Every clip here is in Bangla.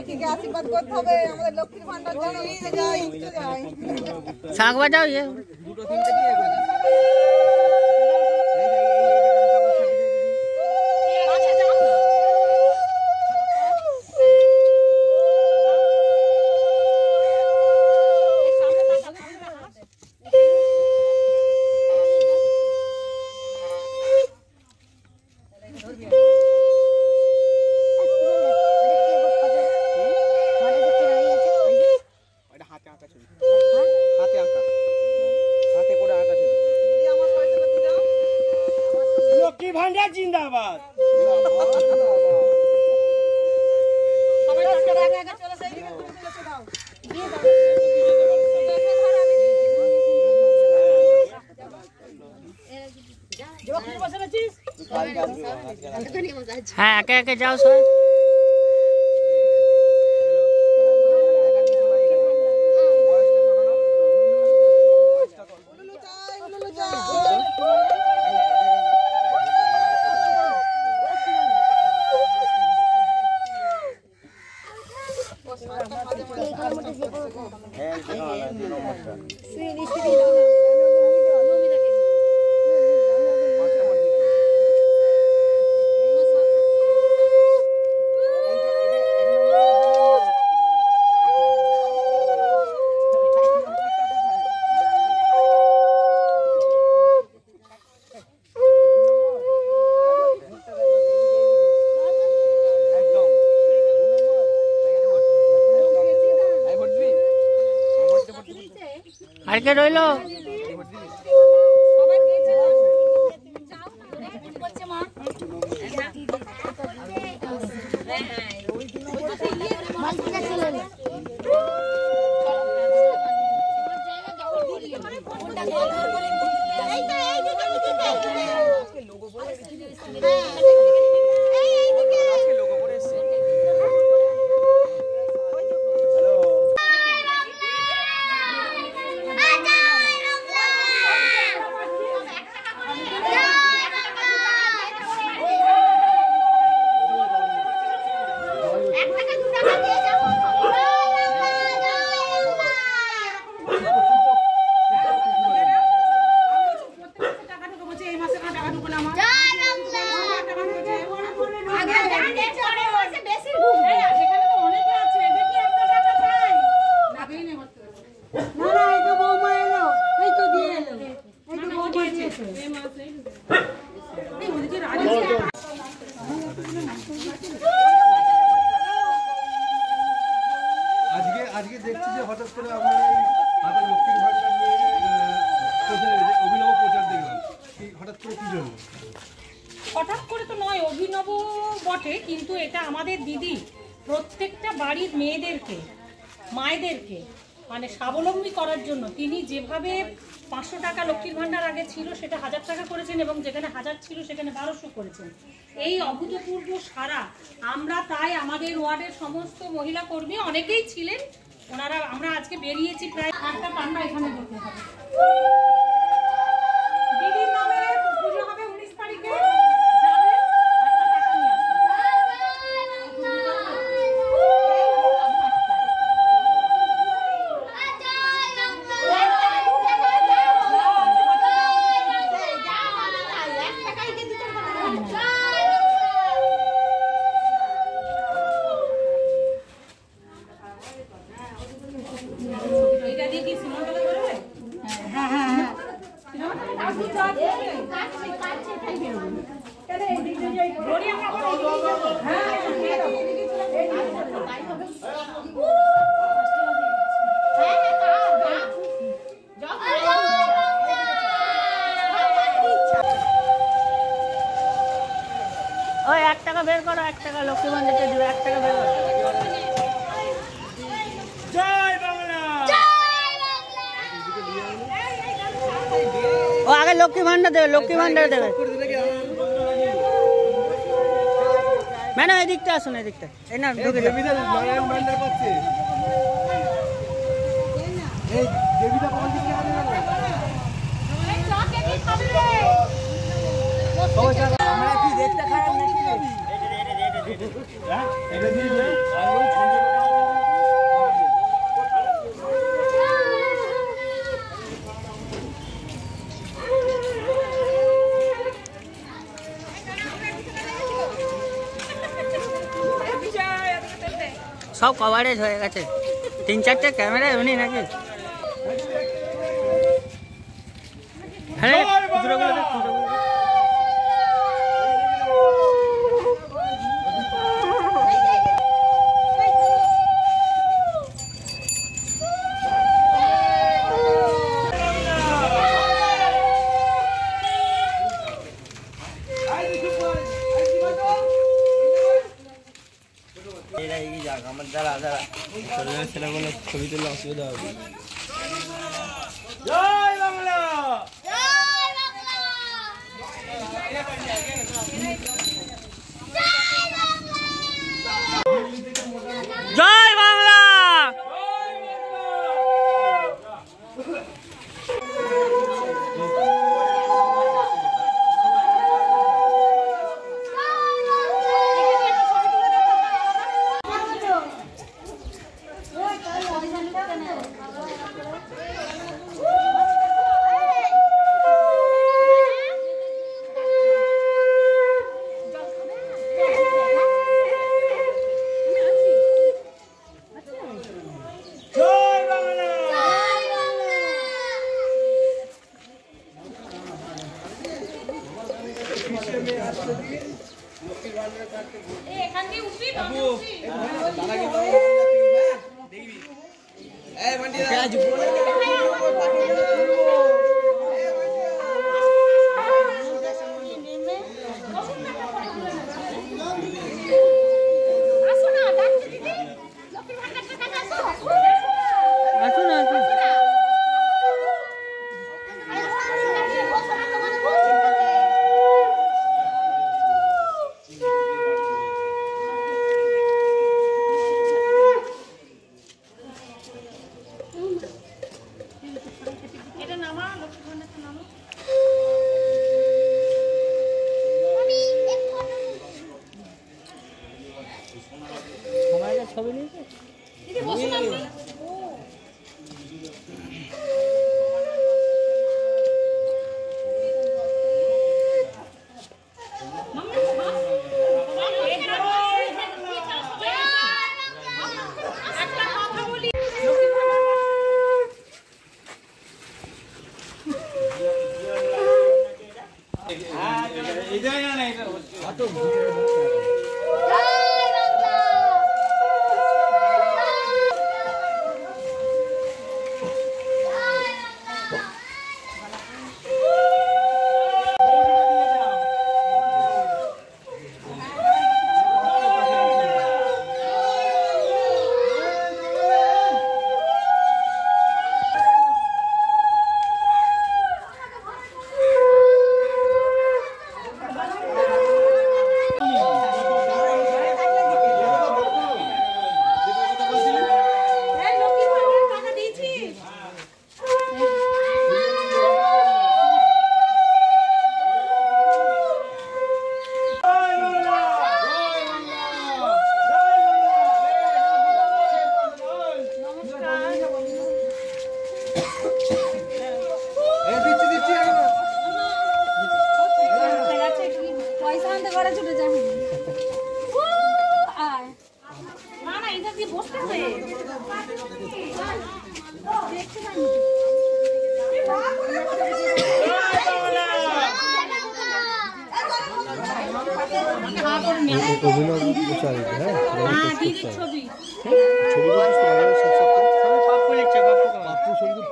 লক্ষ্মীকে আশীর্বাদ করতে হবে, আমাদের লক্ষ্মীর ভান্ডার জন্য নিয়ে যাই। শাঁখ বাজাও ইয়ে দুটো তিনটে দিয়ে ভান্ডার জিন্দাবাদ। হ্যাঁ একে একে যাও সবাই। আর কে রইল? আজকে দেখছি যে হঠাৎ করে আমরা হাতে লক্ষ্মীর ভান্ডার নিয়ে অভিনব প্রচার দেখলাম, হঠাৎ করে কি জন্য? হঠাৎ করে তো নয়, অভিনব বটে, কিন্তু এটা আমাদের দিদি প্রত্যেকটা বাড়ির মেয়েদেরকে, মায়েদেরকে মানে স্বাবলম্বী করার জন্য তিনি যেভাবে 500 টাকা লক্ষ্মীর ভান্ডার আগে ছিল সেটা 1000 টাকা করেছেন এবং যেখানে 1000 ছিল সেখানে 1200 করেছেন। এই অভূতপূর্ব সারা আমরা তাই আমাদের ওয়ার্ডের সমস্ত মহিলা কর্মী অনেকেই ছিলেন, ওনারা আমরা আজকে বেরিয়েছি প্রায় 8টা পান্ডা এখানে দেখতে হবে। দিদির নামে পুজো হবে 19 তারিখে। ওই 1 টাকা বের করো, 1 টাকা লক্ষ্মী ভান্ডারটা দিও, 1 টাকা বের করো। জয় বাংলা। ও আগে লক্ষ্মী ভান্ডার দেবে, লক্ষ্মী ভান্ডার দেবে। ম্যাডাম এদিকটা আসুন, এদিকটা। এই না ঢুকে যাও। নারায়ণ ভান্ডার পাচ্ছে। এই দেবীটা কোন দিকে আছে জানো? আমরা কি দেখতে খারাপ নাকি? হ্যাঁ এটা দিয়ে সব কভারেজ হয়ে গেছে, 3-4টে ক্যামেরা এমনি নাকি। হ্যাঁ খুচরোগুলো দেখ, খুচরোগুলো দেখ। আমার দাঁড়া দাঁড়া ছেলেগুলো ছবি তুললে অসুবিধা হবে। জয় বাংলা, জয় বাংলা। ছবি নিয়েছে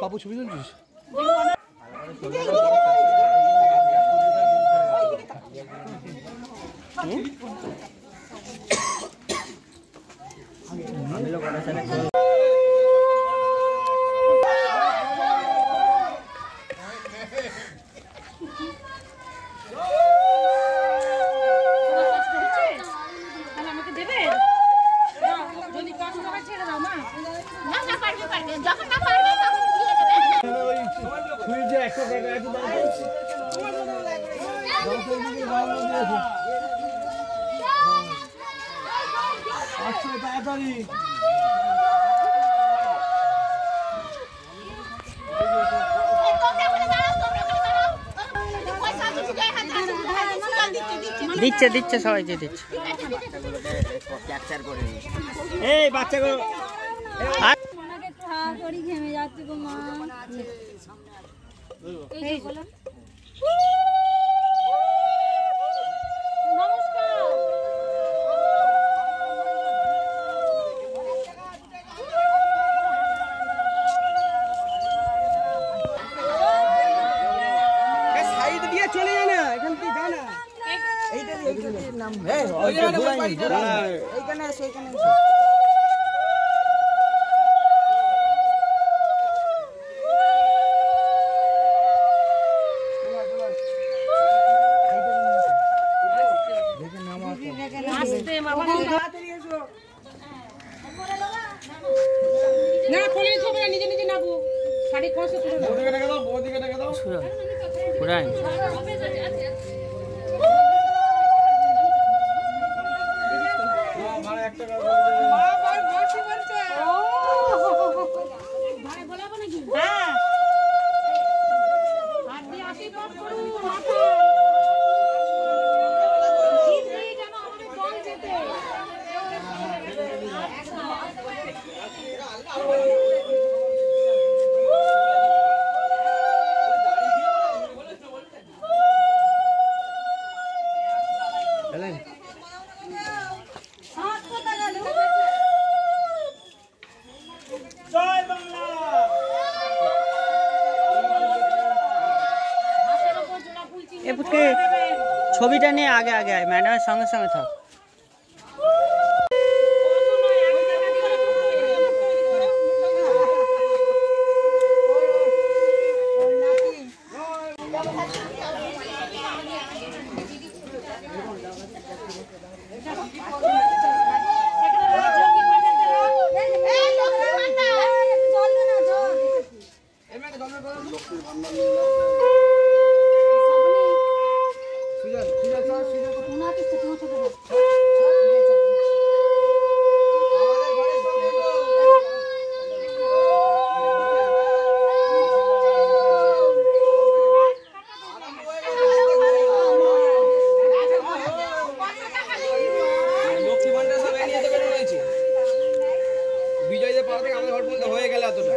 পাপু ছবি তুলছিস? দিচ্ছে দিচ্ছে সবাইকে দিচ্ছে। এই বাচ্চাগুলো ওনাকে একটু হাত ধরি, ঘেমে যাচ্ছে গো মা। এই যে বলো। নমস্কার। সাইড দিয়ে চলে যায় না, এখান থেকে যায় না। এইটা নাম এইখানে আসো, এইখানে আসো। না খোলে ছবি না, নিজে নিজে নাবো শাড়ি খসে তুলে নাও। পুরাই হ্যাঁ হাত দিয়ে আশীর্বাদ করুন যেন আমাদের দল যেতে। এ পুচকে ছবিটা নিয়ে আগে আগে আয়, ম্যাডামের সঙ্গে সঙ্গে থাক। বিজয়দের পাওয়া থেকে আমাদের ঘর পর্যন্ত হয়ে গেল এতটা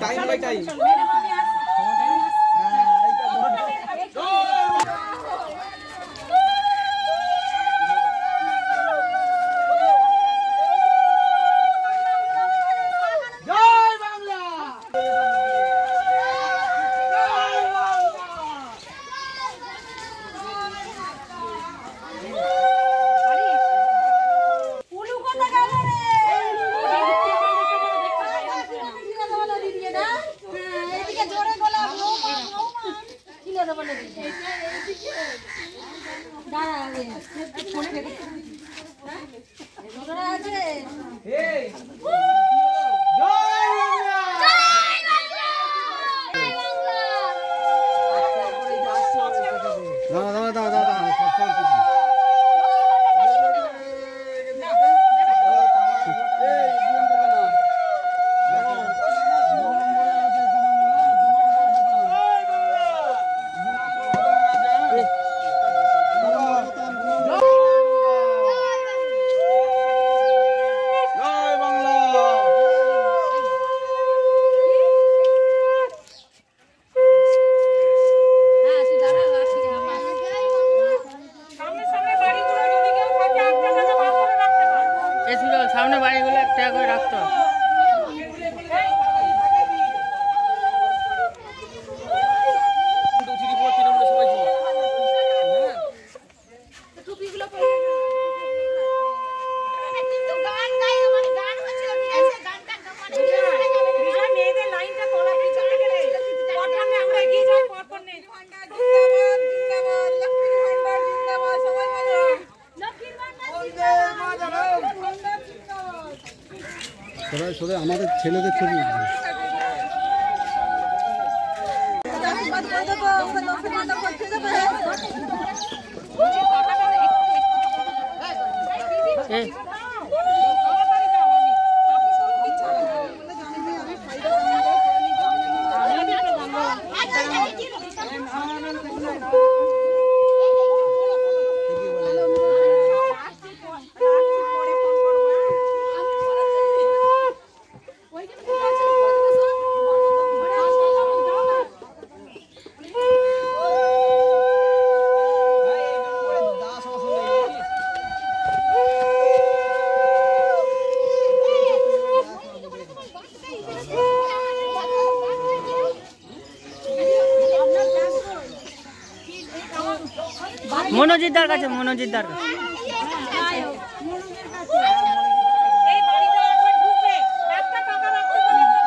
টাইম বাই টাইম। সামনে বাড়িগুলো একটা করে রাখতো। সবাই আমাদের ছেলেদের ছবি মনোজিৎদার কাছে, মনোজিৎদার কাছে। এই বাড়িতে একবার ঢুকবে, একটা টাকা রাখতে বলে একটা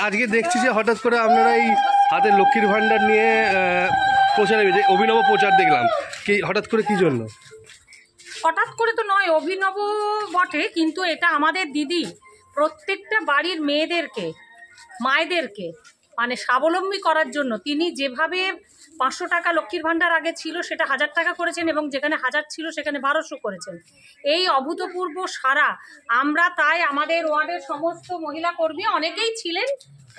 আজকে দেখছি যে হঠাৎ করে আপনারা এই হাতে লক্ষ্মীর ভাণ্ডার নিয়ে প্রচারে অভিনব প্রচার দেখলাম, কি হঠাৎ করে কি জন্য? হঠাৎ করে তো নয়, অভিনব বটে, কিন্তু এটা আমাদের দিদি প্রত্যেকটা বাড়ির মেয়েদেরকে, মায়েদেরকে মানে স্বাবলম্বী করার জন্য তিনি যেভাবে 500 টাকা লক্ষ্মীর ভাণ্ডার আগে ছিল সেটা 1000 টাকা করেছেন, এবং যেখানে 1000 ছিল সেখানে 1200 করেছেন। এই অভূতপূর্ব সারা আমরা, তাই আমাদের ওয়ার্ডের সমস্ত মহিলা কর্মী অনেকেই ছিলেন,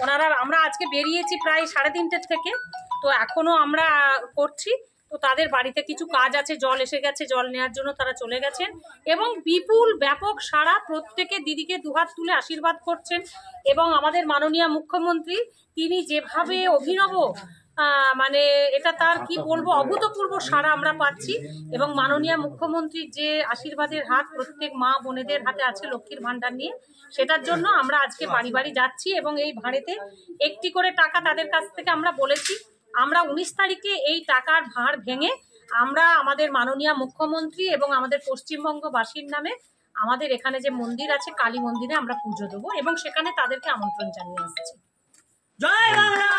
ওনারা, আমরা আজকে বেরিয়েছি প্রায় 3:30 থেকে, তো এখনও আমরা করছি। তো তাদের বাড়িতে কিছু কাজ আছে, জল এসে গেছে, জল নেওয়ার জন্য তারা চলে গেছেন, এবং বিপুল ব্যাপক সারা, প্রত্যেকে দিদিকে দুহাত তুলে আশীর্বাদ করছেন। এবং আমাদের মাননীয় মুখ্যমন্ত্রী তিনি যেভাবে অভিনব, মানে এটা তার কি বলবো, অভূতপূর্ব সারা আমরা পাচ্ছি। এবং মাননীয় মুখ্যমন্ত্রীর যে আশীর্বাদের হাত প্রত্যেক মা বোনেদের হাতে আছে লক্ষ্মীর ভাণ্ডার নিয়ে, সেটার জন্য আমরা আজকে বাড়ি বাড়ি যাচ্ছি, এবং এই ভাঁড়েতে একটি করে টাকা তাদের কাছ থেকে আমরা বলেছি। আমরা 19 তারিখে এই টাকার ভাঁড় ভেঙে আমরা আমাদের মাননীয় মুখ্যমন্ত্রী এবং আমাদের পশ্চিমবঙ্গবাসীর নামে আমাদের এখানে যে মন্দির আছে কালী মন্দিরে আমরা পুজো দেবো, এবং সেখানে তাদেরকে আমন্ত্রণ জানিয়ে আসছি। জয় বাংলা।